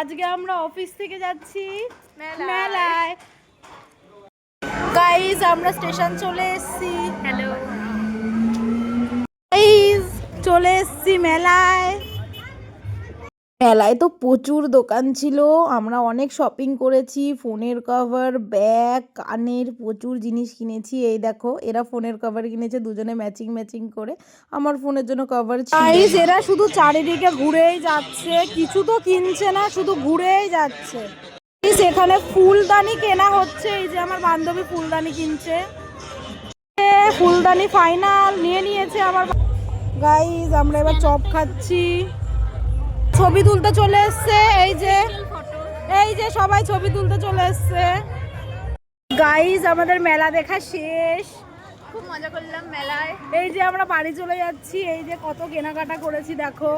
আজকে আমরা অফিস থেকে যাচ্ছি মেলায়। গাইস আমরা স্টেশন চলে এসেছি। হ্যালো গাইস চলে এসেছি মেলায়। মেলায় তো প্রচুর দোকান ছিল, আমরা অনেক শপিং করেছি, ফোনের কভার, ব্যাগ, কানের প্রচুর জিনিস কিনেছি। এই দেখো এরা ফোনের কভার কিনেছে দুজনে ম্যাচিং ম্যাচিং করে, আমার ফোনের জন্য কভার ছিল। গাইস এরা শুধু চারিদিকে ঘুরেই যাচ্ছে, কিছু তো কিনছে না, শুধু ঘুরেই যাচ্ছে। এখানে ফুলদানি কেনা হচ্ছে, এই যে আমার বান্ধবী ফুলদানি কিনছে, ফুলদানি ফাইনাল নিয়ে নিয়েছে আমার। গাইস আমরা এবার চপ খাচ্ছি, ছবি তুলতে চলে এসছে, এই যে সবাই ছবি তুলতে চলে এসছে। গাইস আমাদের মেলা দেখা শেষ, খুব মজা করলাম মেলায়। এই যে আমরা বাড়ি চলে যাচ্ছি, এই যে কত কেনাকাটা করেছি দেখো।